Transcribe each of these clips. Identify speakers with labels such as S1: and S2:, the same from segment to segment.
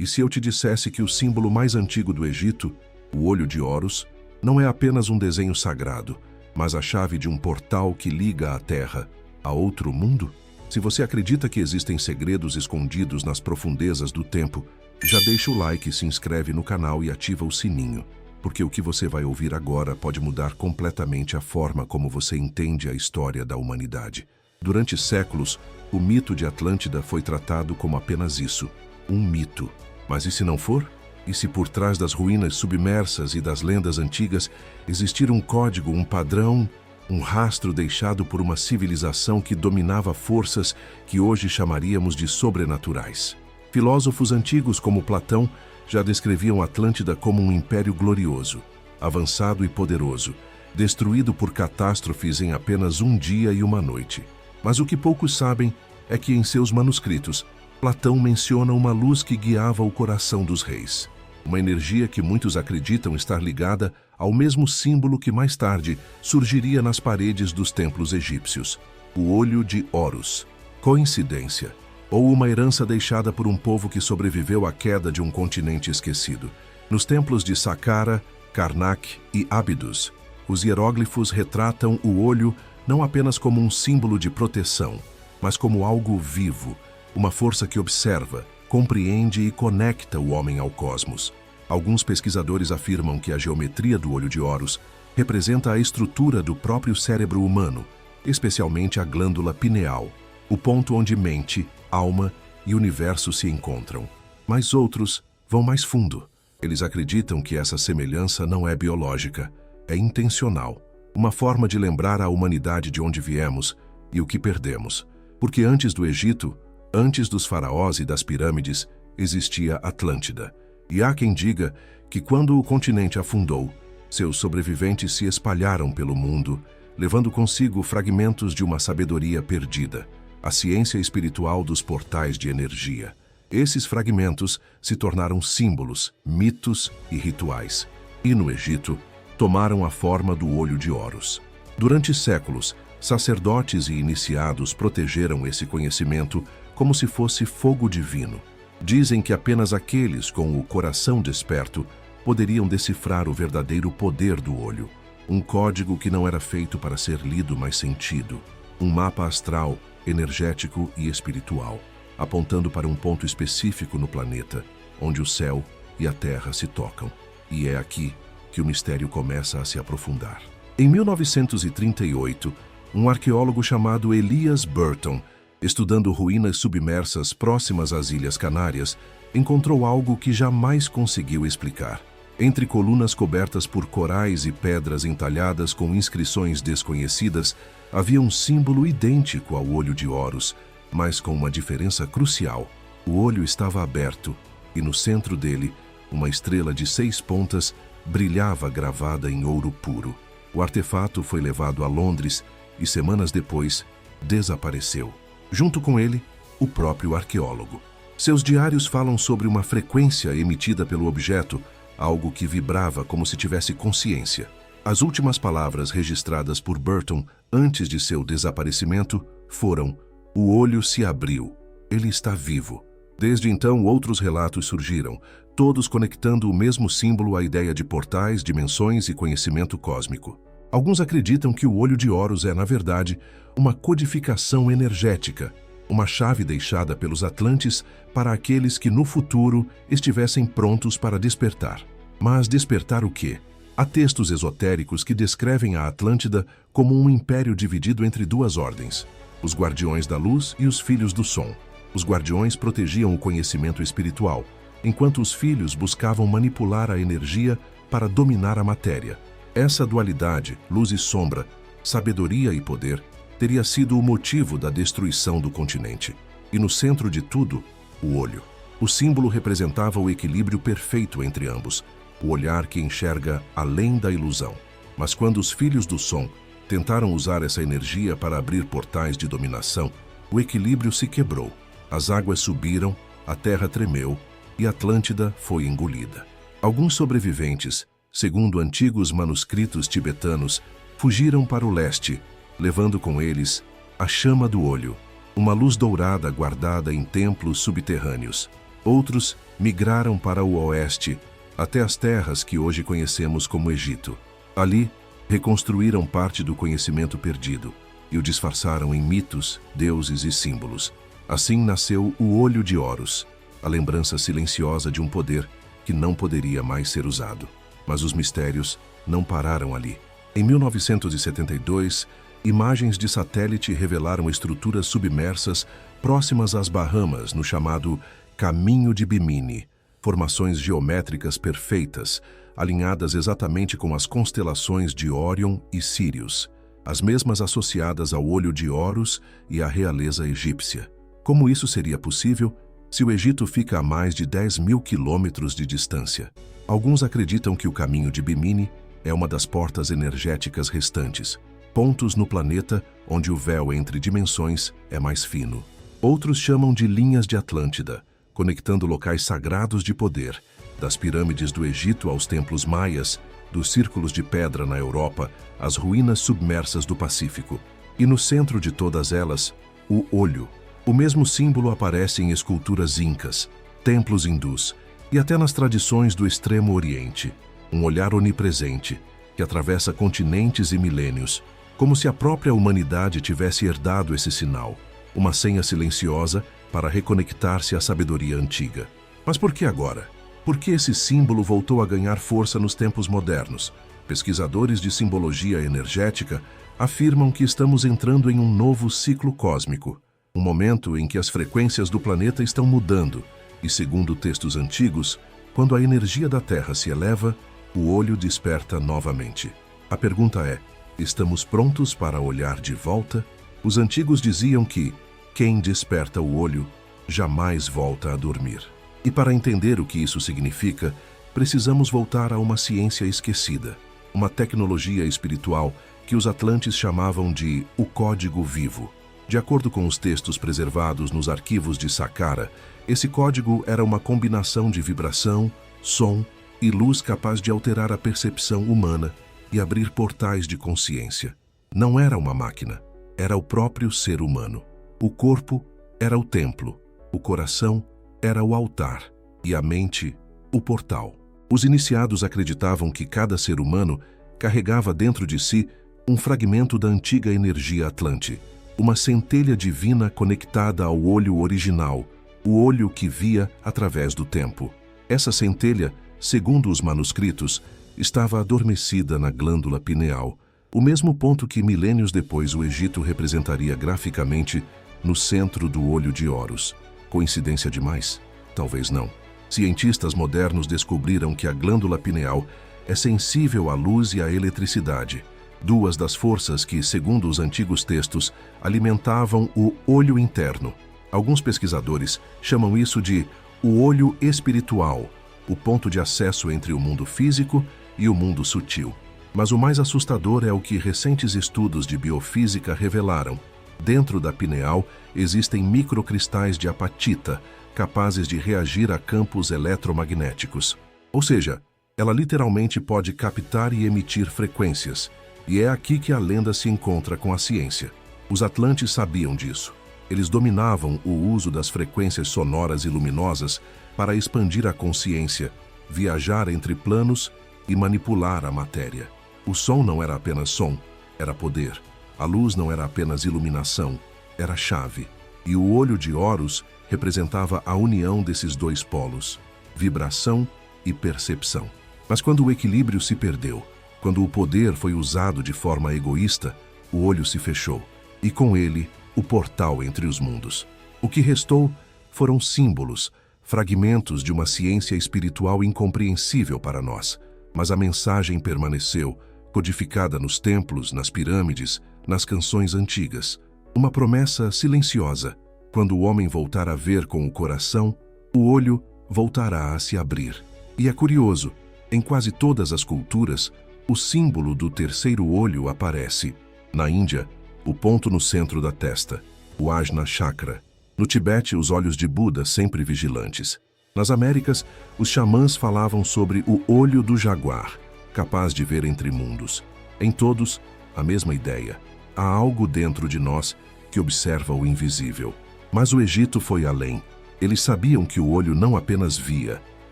S1: E se eu te dissesse que o símbolo mais antigo do Egito, o olho de Horus, não é apenas um desenho sagrado, mas a chave de um portal que liga a Terra a outro mundo? Se você acredita que existem segredos escondidos nas profundezas do tempo, já deixa o like, se inscreve no canal e ativa o sininho, porque o que você vai ouvir agora pode mudar completamente a forma como você entende a história da humanidade. Durante séculos, o mito de Atlântida foi tratado como apenas isso, um mito. Mas e se não for? E se por trás das ruínas submersas e das lendas antigas existir um código, um padrão, um rastro deixado por uma civilização que dominava forças que hoje chamaríamos de sobrenaturais? Filósofos antigos como Platão já descreviam Atlântida como um império glorioso, avançado e poderoso, destruído por catástrofes em apenas um dia e uma noite. Mas o que poucos sabem é que em seus manuscritos, Platão menciona uma luz que guiava o coração dos reis. Uma energia que muitos acreditam estar ligada ao mesmo símbolo que mais tarde surgiria nas paredes dos templos egípcios, o olho de Horus. Coincidência? Ou uma herança deixada por um povo que sobreviveu à queda de um continente esquecido? Nos templos de Saqqara, Karnak e Abydos, os hieróglifos retratam o olho não apenas como um símbolo de proteção, mas como algo vivo, uma força que observa, compreende e conecta o homem ao cosmos. Alguns pesquisadores afirmam que a geometria do olho de Horus representa a estrutura do próprio cérebro humano, especialmente a glândula pineal, o ponto onde mente, alma e universo se encontram. Mas outros vão mais fundo. Eles acreditam que essa semelhança não é biológica, é intencional, uma forma de lembrar à humanidade de onde viemos e o que perdemos. Porque antes do Egito, antes dos faraós e das pirâmides, existia Atlântida. E há quem diga que quando o continente afundou, seus sobreviventes se espalharam pelo mundo, levando consigo fragmentos de uma sabedoria perdida, a ciência espiritual dos portais de energia. Esses fragmentos se tornaram símbolos, mitos e rituais. E no Egito, tomaram a forma do olho de Horus. Durante séculos, sacerdotes e iniciados protegeram esse conhecimento como se fosse fogo divino. Dizem que apenas aqueles com o coração desperto poderiam decifrar o verdadeiro poder do olho. Um código que não era feito para ser lido, mas sentido. Um mapa astral, energético e espiritual, apontando para um ponto específico no planeta, onde o céu e a terra se tocam. E é aqui que o mistério começa a se aprofundar. Em 1938, um arqueólogo chamado Elias Burton, estudando ruínas submersas próximas às Ilhas Canárias, encontrou algo que jamais conseguiu explicar. Entre colunas cobertas por corais e pedras entalhadas com inscrições desconhecidas, havia um símbolo idêntico ao olho de Horus, mas com uma diferença crucial. O olho estava aberto e no centro dele, uma estrela de 6 pontas brilhava gravada em ouro puro. O artefato foi levado a Londres e, semanas depois, desapareceu. Junto com ele, o próprio arqueólogo. Seus diários falam sobre uma frequência emitida pelo objeto, algo que vibrava como se tivesse consciência. As últimas palavras registradas por Burton antes de seu desaparecimento foram: "O olho se abriu. Ele está vivo." Desde então, outros relatos surgiram, todos conectando o mesmo símbolo à ideia de portais, dimensões e conhecimento cósmico. Alguns acreditam que o olho de Horus é, na verdade, uma codificação energética, uma chave deixada pelos Atlantes para aqueles que no futuro estivessem prontos para despertar. Mas despertar o quê? Há textos esotéricos que descrevem a Atlântida como um império dividido entre duas ordens: os Guardiões da Luz e os Filhos do Som. Os Guardiões protegiam o conhecimento espiritual, enquanto os Filhos buscavam manipular a energia para dominar a matéria. Essa dualidade, luz e sombra, sabedoria e poder, teria sido o motivo da destruição do continente. E no centro de tudo, o olho. O símbolo representava o equilíbrio perfeito entre ambos, o olhar que enxerga além da ilusão. Mas quando os Filhos do Som tentaram usar essa energia para abrir portais de dominação, o equilíbrio se quebrou. As águas subiram, a terra tremeu e Atlântida foi engolida. Alguns sobreviventes, segundo antigos manuscritos tibetanos, fugiram para o leste, levando com eles a chama do olho, uma luz dourada guardada em templos subterrâneos. Outros migraram para o oeste, até as terras que hoje conhecemos como Egito. Ali, reconstruíram parte do conhecimento perdido e o disfarçaram em mitos, deuses e símbolos. Assim nasceu o Olho de Horus, a lembrança silenciosa de um poder que não poderia mais ser usado. Mas os mistérios não pararam ali. Em 1972, imagens de satélite revelaram estruturas submersas próximas às Bahamas, no chamado Caminho de Bimini, formações geométricas perfeitas, alinhadas exatamente com as constelações de Órion e Sírius, as mesmas associadas ao Olho de Horus e à realeza egípcia. Como isso seria possível se o Egito fica a mais de 10.000 quilômetros de distância? Alguns acreditam que o Caminho de Bimini é uma das portas energéticas restantes, pontos no planeta onde o véu entre dimensões é mais fino. Outros chamam de linhas de Atlântida, conectando locais sagrados de poder, das pirâmides do Egito aos templos maias, dos círculos de pedra na Europa às ruínas submersas do Pacífico. E no centro de todas elas, o olho. O mesmo símbolo aparece em esculturas incas, templos hindus e até nas tradições do Extremo Oriente. Um olhar onipresente que atravessa continentes e milênios, como se a própria humanidade tivesse herdado esse sinal, uma senha silenciosa para reconectar-se à sabedoria antiga. Mas por que agora? Por que esse símbolo voltou a ganhar força nos tempos modernos? Pesquisadores de simbologia energética afirmam que estamos entrando em um novo ciclo cósmico, um momento em que as frequências do planeta estão mudando e, segundo textos antigos, quando a energia da Terra se eleva, o olho desperta novamente. A pergunta é: estamos prontos para olhar de volta? Os antigos diziam que quem desperta o olho jamais volta a dormir. E para entender o que isso significa, precisamos voltar a uma ciência esquecida, uma tecnologia espiritual que os atlantes chamavam de o código vivo. De acordo com os textos preservados nos arquivos de Saqqara, esse código era uma combinação de vibração, som e luz capaz de alterar a percepção humana e abrir portais de consciência. Não era uma máquina, era o próprio ser humano. O corpo era o templo, o coração era o altar e a mente, o portal. Os iniciados acreditavam que cada ser humano carregava dentro de si um fragmento da antiga energia atlante, uma centelha divina conectada ao olho original, o olho que via através do tempo. Essa centelha, segundo os manuscritos, estava adormecida na glândula pineal, o mesmo ponto que milênios depois o Egito representaria graficamente no centro do Olho de Horus. Coincidência demais? Talvez não. Cientistas modernos descobriram que a glândula pineal é sensível à luz e à eletricidade, duas das forças que, segundo os antigos textos, alimentavam o olho interno. Alguns pesquisadores chamam isso de o olho espiritual, o ponto de acesso entre o mundo físico e o mundo sutil. Mas o mais assustador é o que recentes estudos de biofísica revelaram. Dentro da pineal existem microcristais de apatita, capazes de reagir a campos eletromagnéticos. Ou seja, ela literalmente pode captar e emitir frequências. E é aqui que a lenda se encontra com a ciência. Os atlantes sabiam disso. Eles dominavam o uso das frequências sonoras e luminosas para expandir a consciência, viajar entre planos e manipular a matéria. O som não era apenas som, era poder. A luz não era apenas iluminação, era chave. E o Olho de Horus representava a união desses dois polos, vibração e percepção. Mas quando o equilíbrio se perdeu, quando o poder foi usado de forma egoísta, o olho se fechou, e com ele, o portal entre os mundos. O que restou foram símbolos, fragmentos de uma ciência espiritual incompreensível para nós, mas a mensagem permaneceu, codificada nos templos, nas pirâmides, nas canções antigas. Uma promessa silenciosa: quando o homem voltar a ver com o coração, o olho voltará a se abrir. E é curioso, em quase todas as culturas, o símbolo do terceiro olho aparece. Na Índia, o ponto no centro da testa, o Ajna Chakra. No Tibete, os olhos de Buda sempre vigilantes. Nas Américas, os xamãs falavam sobre o olho do jaguar, capaz de ver entre mundos. Em todos, a mesma ideia. Há algo dentro de nós que observa o invisível. Mas o Egito foi além. Eles sabiam que o olho não apenas via,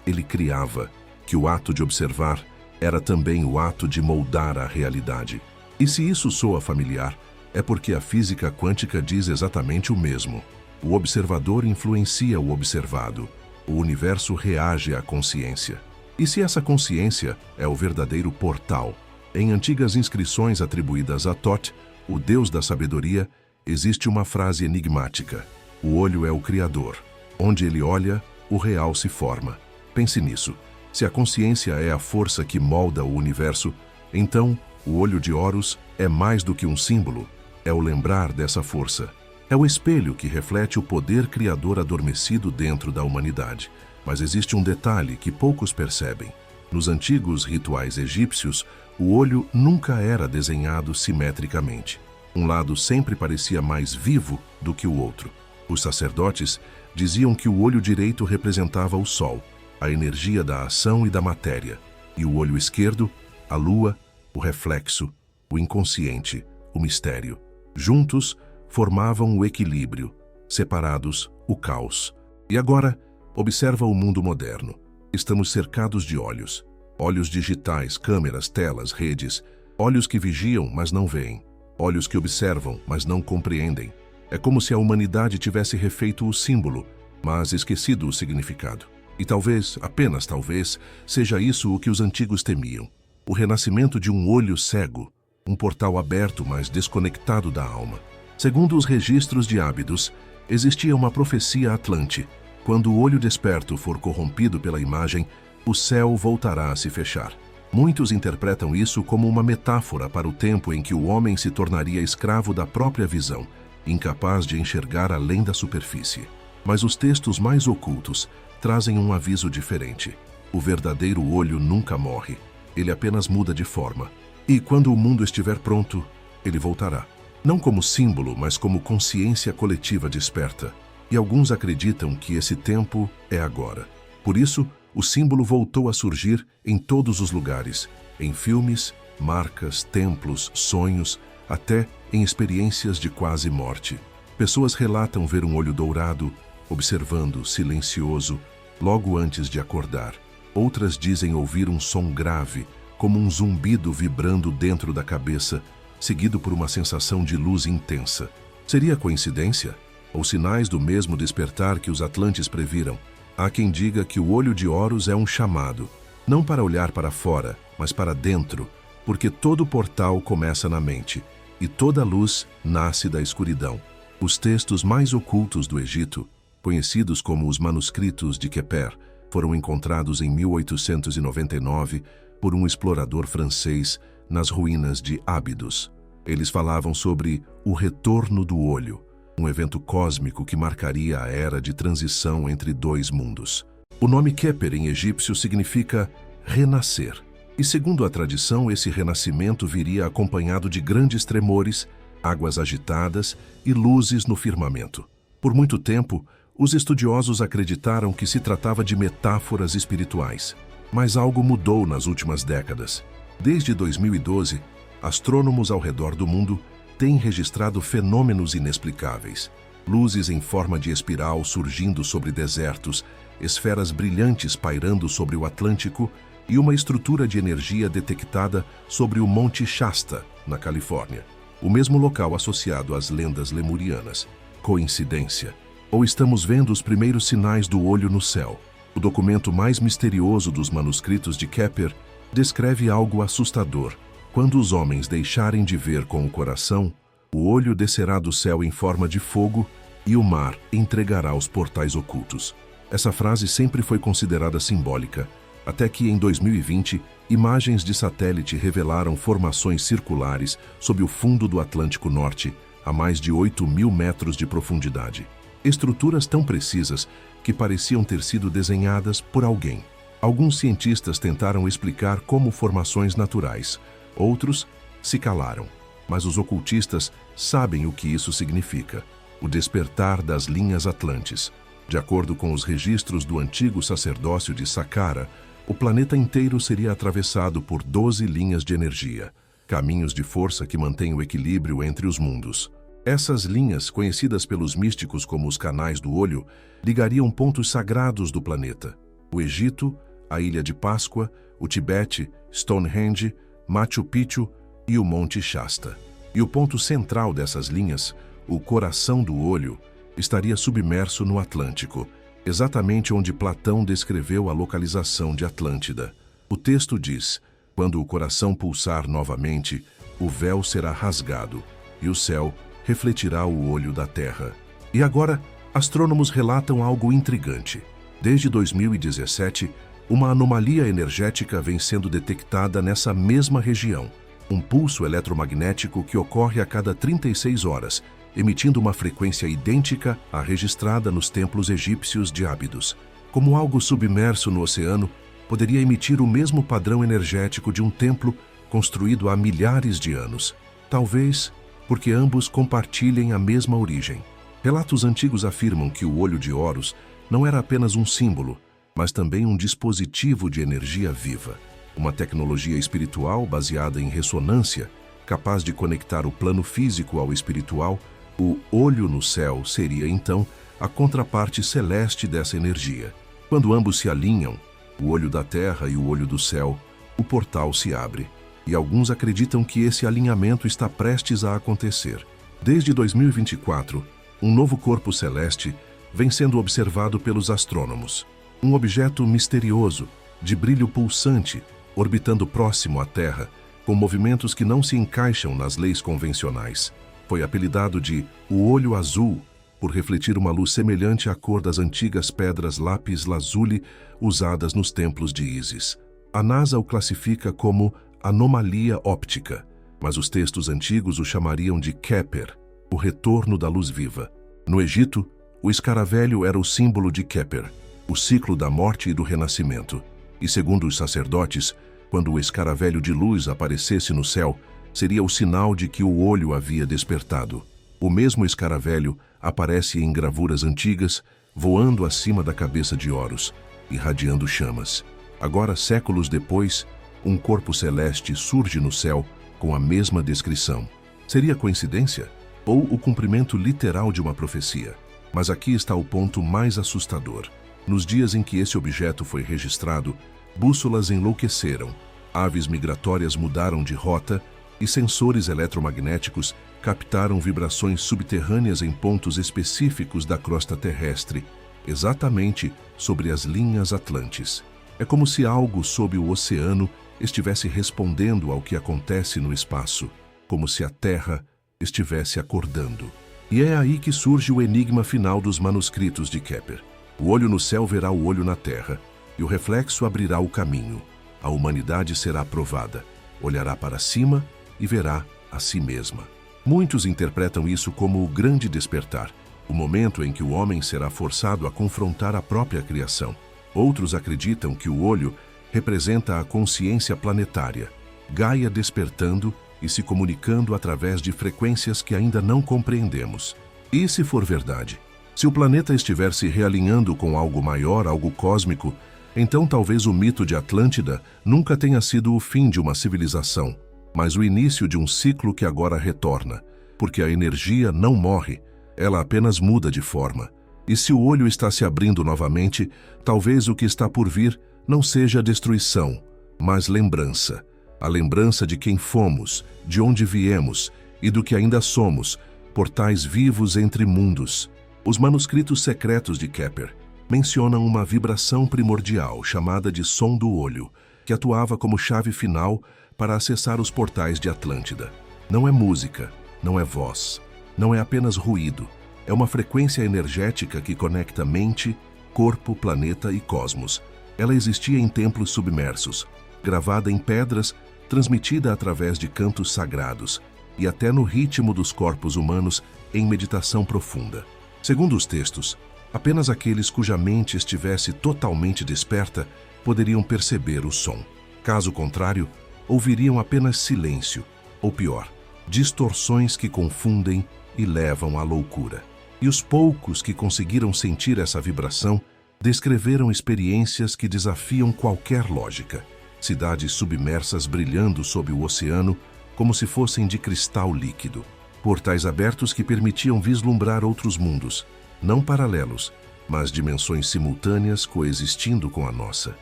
S1: ele criava, que o ato de observar era também o ato de moldar a realidade. E se isso soa familiar, é porque a física quântica diz exatamente o mesmo. O observador influencia o observado. O universo reage à consciência. E se essa consciência é o verdadeiro portal? Em antigas inscrições atribuídas a Thoth, o deus da sabedoria, existe uma frase enigmática. O olho é o criador. Onde ele olha, o real se forma. Pense nisso. Se a consciência é a força que molda o universo, então o olho de Horus é mais do que um símbolo. É o lembrar dessa força. É o espelho que reflete o poder criador adormecido dentro da humanidade. Mas existe um detalhe que poucos percebem. Nos antigos rituais egípcios, o olho nunca era desenhado simetricamente. Um lado sempre parecia mais vivo do que o outro. Os sacerdotes diziam que o olho direito representava o sol, a energia da ação e da matéria, e o olho esquerdo, a lua, o reflexo, o inconsciente, o mistério. Juntos, formavam o equilíbrio, separados, o caos. E agora, observa o mundo moderno. Estamos cercados de olhos. Olhos digitais, câmeras, telas, redes. Olhos que vigiam, mas não veem. Olhos que observam, mas não compreendem. É como se a humanidade tivesse refeito o símbolo, mas esquecido o significado. E talvez, apenas talvez, seja isso o que os antigos temiam. O renascimento de um olho cego, um portal aberto, mas desconectado da alma. Segundo os registros de Ábidos, existia uma profecia atlante. Quando o olho desperto for corrompido pela imagem, o céu voltará a se fechar. Muitos interpretam isso como uma metáfora para o tempo em que o homem se tornaria escravo da própria visão, incapaz de enxergar além da superfície. Mas os textos mais ocultos trazem um aviso diferente. O verdadeiro olho nunca morre, ele apenas muda de forma. E quando o mundo estiver pronto, ele voltará. Não como símbolo, mas como consciência coletiva desperta. E alguns acreditam que esse tempo é agora. Por isso, o símbolo voltou a surgir em todos os lugares, em filmes, marcas, templos, sonhos, até em experiências de quase morte. Pessoas relatam ver um olho dourado, observando, silencioso, logo antes de acordar. Outras dizem ouvir um som grave, como um zumbido vibrando dentro da cabeça, seguido por uma sensação de luz intensa. Seria coincidência? Ou sinais do mesmo despertar que os atlantes previram? Há quem diga que o olho de Horus é um chamado, não para olhar para fora, mas para dentro, porque todo portal começa na mente, e toda luz nasce da escuridão. Os textos mais ocultos do Egito, conhecidos como os manuscritos de Keper, foram encontrados em 1899 por um explorador francês nas ruínas de Ábidos. Eles falavam sobre o retorno do olho, um evento cósmico que marcaria a era de transição entre dois mundos. O nome Keper em egípcio significa renascer. E segundo a tradição, esse renascimento viria acompanhado de grandes tremores, águas agitadas e luzes no firmamento. Por muito tempo, os estudiosos acreditaram que se tratava de metáforas espirituais. Mas algo mudou nas últimas décadas. Desde 2012, astrônomos ao redor do mundo têm registrado fenômenos inexplicáveis. Luzes em forma de espiral surgindo sobre desertos, esferas brilhantes pairando sobre o Atlântico e uma estrutura de energia detectada sobre o Monte Shasta, na Califórnia. O mesmo local associado às lendas lemurianas. Coincidência? Ou estamos vendo os primeiros sinais do olho no céu? O documento mais misterioso dos manuscritos de Keper descreve algo assustador. Quando os homens deixarem de ver com o coração, o olho descerá do céu em forma de fogo e o mar entregará os portais ocultos. Essa frase sempre foi considerada simbólica, até que em 2020, imagens de satélite revelaram formações circulares sob o fundo do Atlântico Norte, a mais de 8.000 metros de profundidade. Estruturas tão precisas que pareciam ter sido desenhadas por alguém. Alguns cientistas tentaram explicar como formações naturais. Outros se calaram, mas os ocultistas sabem o que isso significa: o despertar das linhas atlantes. De acordo com os registros do antigo sacerdócio de Saqqara, o planeta inteiro seria atravessado por 12 linhas de energia, caminhos de força que mantêm o equilíbrio entre os mundos. Essas linhas, conhecidas pelos místicos como os canais do olho, ligariam pontos sagrados do planeta: o Egito, a Ilha de Páscoa, o Tibete, Stonehenge, Machu Picchu e o Monte Shasta. E o ponto central dessas linhas, o coração do olho, estaria submerso no Atlântico, exatamente onde Platão descreveu a localização de Atlântida. O texto diz: quando o coração pulsar novamente, o véu será rasgado e o céu refletirá o olho da Terra. E agora, astrônomos relatam algo intrigante. Desde 2017, uma anomalia energética vem sendo detectada nessa mesma região. Um pulso eletromagnético que ocorre a cada 36 horas, emitindo uma frequência idêntica à registrada nos templos egípcios de Ábidos. Como algo submerso no oceano, poderia emitir o mesmo padrão energético de um templo construído há milhares de anos. Talvez porque ambos compartilhem a mesma origem. Relatos antigos afirmam que o olho de Horus não era apenas um símbolo, mas também um dispositivo de energia viva. Uma tecnologia espiritual baseada em ressonância, capaz de conectar o plano físico ao espiritual. O olho no céu seria, então, a contraparte celeste dessa energia. Quando ambos se alinham, o olho da terra e o olho do céu, o portal se abre. E alguns acreditam que esse alinhamento está prestes a acontecer. Desde 2024, um novo corpo celeste vem sendo observado pelos astrônomos. Um objeto misterioso, de brilho pulsante, orbitando próximo à Terra, com movimentos que não se encaixam nas leis convencionais. Foi apelidado de o Olho Azul, por refletir uma luz semelhante à cor das antigas pedras lápis lazuli usadas nos templos de Ísis. A NASA o classifica como anomalia óptica, mas os textos antigos o chamariam de Keper, o retorno da luz viva. No Egito, o escaravelho era o símbolo de Keper, o ciclo da morte e do renascimento. E segundo os sacerdotes, quando o escaravelho de luz aparecesse no céu, seria o sinal de que o olho havia despertado. O mesmo escaravelho aparece em gravuras antigas, voando acima da cabeça de Horus, irradiando chamas. Agora, séculos depois, um corpo celeste surge no céu com a mesma descrição. Seria coincidência? Ou o cumprimento literal de uma profecia? Mas aqui está o ponto mais assustador. Nos dias em que esse objeto foi registrado, bússolas enlouqueceram, aves migratórias mudaram de rota e sensores eletromagnéticos captaram vibrações subterrâneas em pontos específicos da crosta terrestre, exatamente sobre as linhas atlantes. É como se algo sob o oceano estivesse respondendo ao que acontece no espaço, como se a Terra estivesse acordando. E é aí que surge o enigma final dos manuscritos de Keper. O olho no céu verá o olho na terra, e o reflexo abrirá o caminho. A humanidade será provada, olhará para cima e verá a si mesma. Muitos interpretam isso como o grande despertar, o momento em que o homem será forçado a confrontar a própria criação. Outros acreditam que o olho representa a consciência planetária, Gaia despertando e se comunicando através de frequências que ainda não compreendemos. E se for verdade? Se o planeta estiver se realinhando com algo maior, algo cósmico, então talvez o mito de Atlântida nunca tenha sido o fim de uma civilização, mas o início de um ciclo que agora retorna, porque a energia não morre, ela apenas muda de forma. E se o olho está se abrindo novamente, talvez o que está por vir não seja destruição, mas lembrança. A lembrança de quem fomos, de onde viemos e do que ainda somos, portais vivos entre mundos. Os manuscritos secretos de Keper mencionam uma vibração primordial chamada de som do olho, que atuava como chave final para acessar os portais de Atlântida. Não é música, não é voz, não é apenas ruído. É uma frequência energética que conecta mente, corpo, planeta e cosmos. Ela existia em templos submersos, gravada em pedras, transmitida através de cantos sagrados e até no ritmo dos corpos humanos em meditação profunda. Segundo os textos, apenas aqueles cuja mente estivesse totalmente desperta poderiam perceber o som. Caso contrário, ouviriam apenas silêncio, ou pior, distorções que confundem e levam à loucura. E os poucos que conseguiram sentir essa vibração descreveram experiências que desafiam qualquer lógica. Cidades submersas brilhando sob o oceano como se fossem de cristal líquido. portais abertos que permitiam vislumbrar outros mundos, não paralelos, mas dimensões simultâneas coexistindo com a nossa.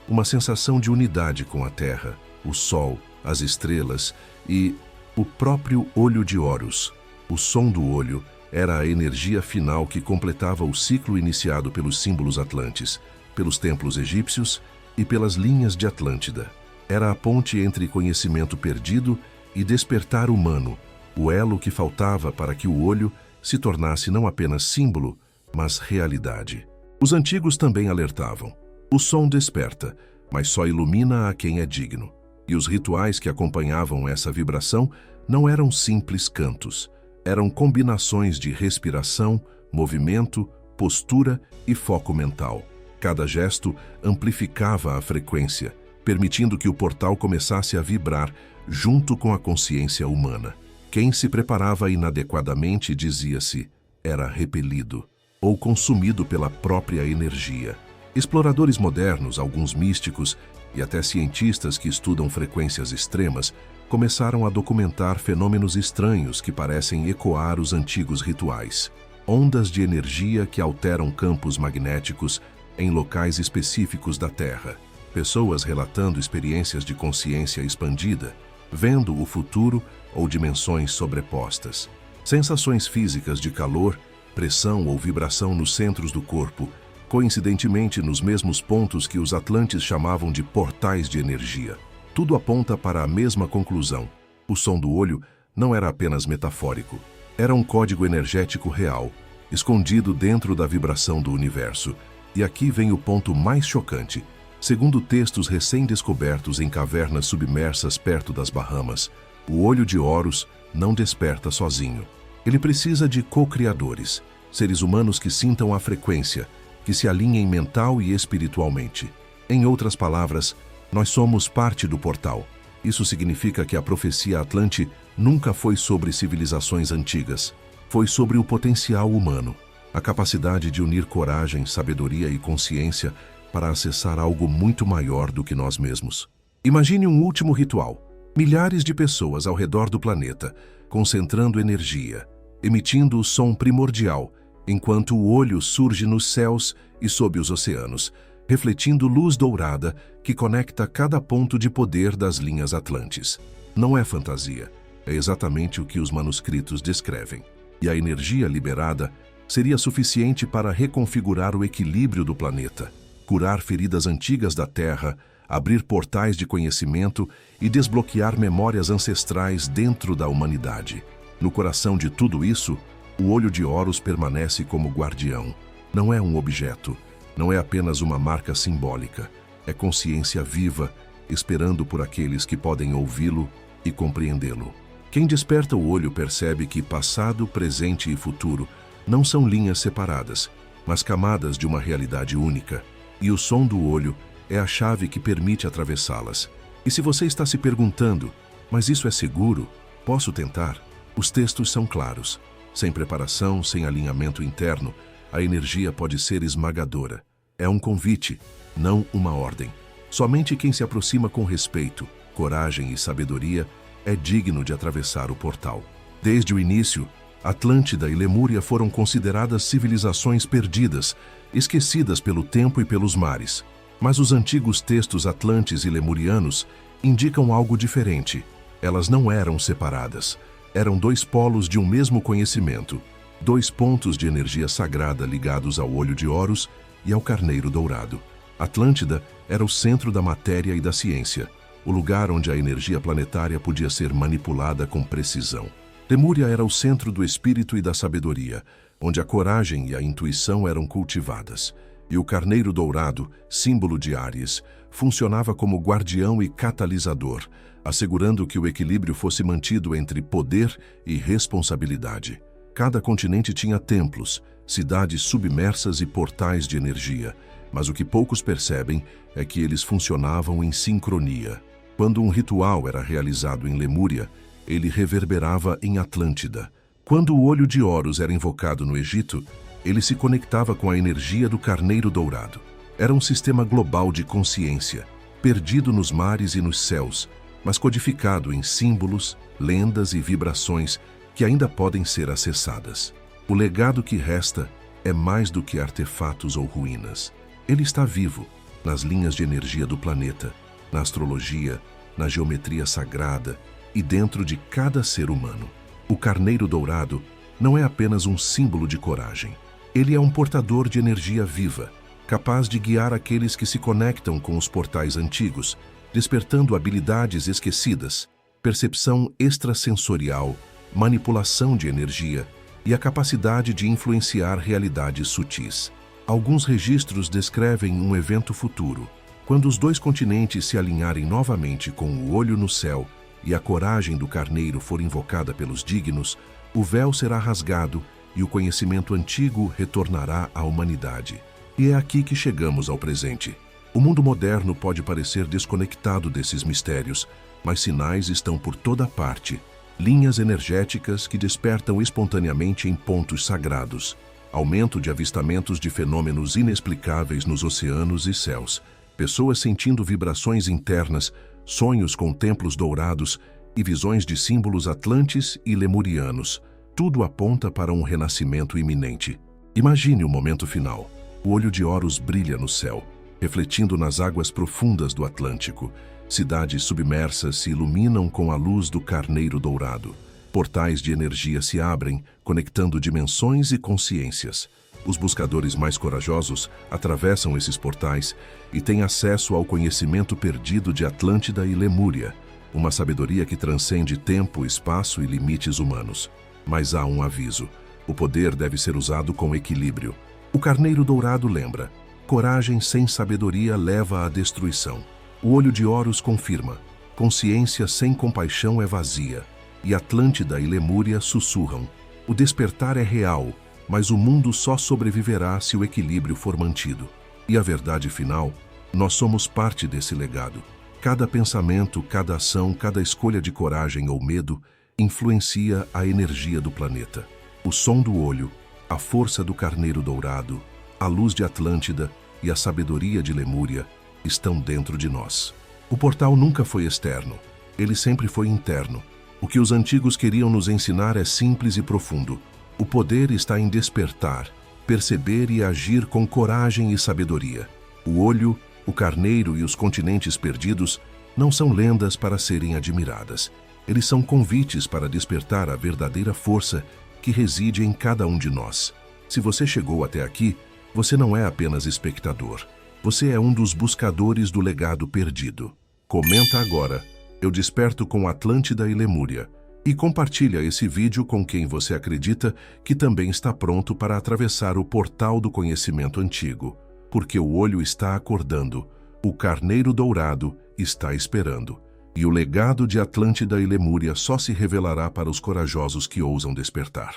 S1: Uma sensação de unidade com a Terra, o Sol, as estrelas e o próprio olho de Horus. O som do olho era a energia final que completava o ciclo iniciado pelos símbolos atlantes, pelos templos egípcios e pelas linhas de Atlântida. Era a ponte entre conhecimento perdido e despertar humano, o elo que faltava para que o olho se tornasse não apenas símbolo, mas realidade. Os antigos também alertavam. O som desperta, mas só ilumina a quem é digno. E os rituais que acompanhavam essa vibração não eram simples cantos. Eram combinações de respiração, movimento, postura e foco mental. Cada gesto amplificava a frequência, permitindo que o portal começasse a vibrar junto com a consciência humana. Quem se preparava inadequadamente, dizia-se, era repelido ou consumido pela própria energia. Exploradores modernos, alguns místicos e até cientistas que estudam frequências extremas começaram a documentar fenômenos estranhos que parecem ecoar os antigos rituais. Ondas de energia que alteram campos magnéticos em locais específicos da Terra. Pessoas relatando experiências de consciência expandida, vendo o futuro ou dimensões sobrepostas. Sensações físicas de calor, pressão ou vibração nos centros do corpo, coincidentemente nos mesmos pontos que os atlantes chamavam de portais de energia. Tudo aponta para a mesma conclusão. O som do olho não era apenas metafórico. Era um código energético real, escondido dentro da vibração do universo. E aqui vem o ponto mais chocante. Segundo textos recém-descobertos em cavernas submersas perto das Bahamas, o olho de Horus não desperta sozinho. Ele precisa de co-criadores, seres humanos que sintam a frequência, que se alinhem mental e espiritualmente. Em outras palavras, nós somos parte do portal. Isso significa que a profecia Atlante nunca foi sobre civilizações antigas. Foi sobre o potencial humano, a capacidade de unir coragem, sabedoria e consciência para acessar algo muito maior do que nós mesmos. Imagine um último ritual. Milhares de pessoas ao redor do planeta, concentrando energia, emitindo o som primordial, enquanto o olho surge nos céus e sob os oceanos, refletindo luz dourada que conecta cada ponto de poder das linhas atlantes. Não é fantasia, é exatamente o que os manuscritos descrevem. E a energia liberada seria suficiente para reconfigurar o equilíbrio do planeta, curar feridas antigas da Terra, abrir portais de conhecimento e desbloquear memórias ancestrais dentro da humanidade. No coração de tudo isso, o olho de Horus permanece como guardião. Não é um objeto, não é apenas uma marca simbólica. É consciência viva, esperando por aqueles que podem ouvi-lo e compreendê-lo. Quem desperta o olho percebe que passado, presente e futuro não são linhas separadas, mas camadas de uma realidade única. E o som do olho é a chave que permite atravessá-las. E se você está se perguntando, mas isso é seguro? Posso tentar? Os textos são claros. Sem preparação, sem alinhamento interno, a energia pode ser esmagadora. É um convite, não uma ordem. Somente quem se aproxima com respeito, coragem e sabedoria é digno de atravessar o portal. Desde o início, Atlântida e Lemúria foram consideradas civilizações perdidas, esquecidas pelo tempo e pelos mares. Mas os antigos textos atlantes e lemurianos indicam algo diferente. Elas não eram separadas. Eram dois polos de um mesmo conhecimento, dois pontos de energia sagrada ligados ao olho de Horus e ao carneiro dourado. Atlântida era o centro da matéria e da ciência, o lugar onde a energia planetária podia ser manipulada com precisão. Lemúria era o centro do espírito e da sabedoria, onde a coragem e a intuição eram cultivadas. E o carneiro dourado, símbolo de Áries, funcionava como guardião e catalisador, assegurando que o equilíbrio fosse mantido entre poder e responsabilidade. Cada continente tinha templos, cidades submersas e portais de energia, mas o que poucos percebem é que eles funcionavam em sincronia. Quando um ritual era realizado em Lemúria, ele reverberava em Atlântida. Quando o olho de Horus era invocado no Egito, ele se conectava com a energia do carneiro dourado. Era um sistema global de consciência, perdido nos mares e nos céus, mas codificado em símbolos, lendas e vibrações que ainda podem ser acessadas. O legado que resta é mais do que artefatos ou ruínas. Ele está vivo nas linhas de energia do planeta, na astrologia, na geometria sagrada e dentro de cada ser humano. O carneiro dourado não é apenas um símbolo de coragem. Ele é um portador de energia viva, capaz de guiar aqueles que se conectam com os portais antigos, despertando habilidades esquecidas, percepção extrasensorial, manipulação de energia e a capacidade de influenciar realidades sutis. Alguns registros descrevem um evento futuro, quando os dois continentes se alinharem novamente com o olho no céu e a coragem do carneiro for invocada pelos dignos, o véu será rasgado e o conhecimento antigo retornará à humanidade. E é aqui que chegamos ao presente. O mundo moderno pode parecer desconectado desses mistérios, mas sinais estão por toda parte. Linhas energéticas que despertam espontaneamente em pontos sagrados. Aumento de avistamentos de fenômenos inexplicáveis nos oceanos e céus. Pessoas sentindo vibrações internas, sonhos com templos dourados e visões de símbolos atlantes e lemurianos. Tudo aponta para um renascimento iminente. Imagine o momento final. O olho de Horus brilha no céu, refletindo nas águas profundas do Atlântico. Cidades submersas se iluminam com a luz do carneiro dourado. Portais de energia se abrem, conectando dimensões e consciências. Os buscadores mais corajosos atravessam esses portais e têm acesso ao conhecimento perdido de Atlântida e Lemúria, uma sabedoria que transcende tempo, espaço e limites humanos. Mas há um aviso: o poder deve ser usado com equilíbrio. O carneiro dourado lembra: coragem sem sabedoria leva à destruição. O olho de Horus confirma: consciência sem compaixão é vazia. E Atlântida e Lemúria sussurram: o despertar é real, mas o mundo só sobreviverá se o equilíbrio for mantido. E a verdade final: nós somos parte desse legado. Cada pensamento, cada ação, cada escolha de coragem ou medo influencia a energia do planeta. O som do olho, a força do carneiro dourado, a luz de Atlântida e a sabedoria de Lemúria estão dentro de nós. O portal nunca foi externo, ele sempre foi interno. O que os antigos queriam nos ensinar é simples e profundo. O poder está em despertar, perceber e agir com coragem e sabedoria. O olho, o carneiro e os continentes perdidos não são lendas para serem admiradas. Eles são convites para despertar a verdadeira força que reside em cada um de nós. Se você chegou até aqui, você não é apenas espectador. Você é um dos buscadores do legado perdido. Comenta agora: eu desperto com Atlântida e Lemúria. E compartilha esse vídeo com quem você acredita que também está pronto para atravessar o portal do conhecimento antigo. Porque o olho está acordando, o carneiro dourado está esperando. E o legado de Atlântida e Lemúria só se revelará para os corajosos que ousam despertar.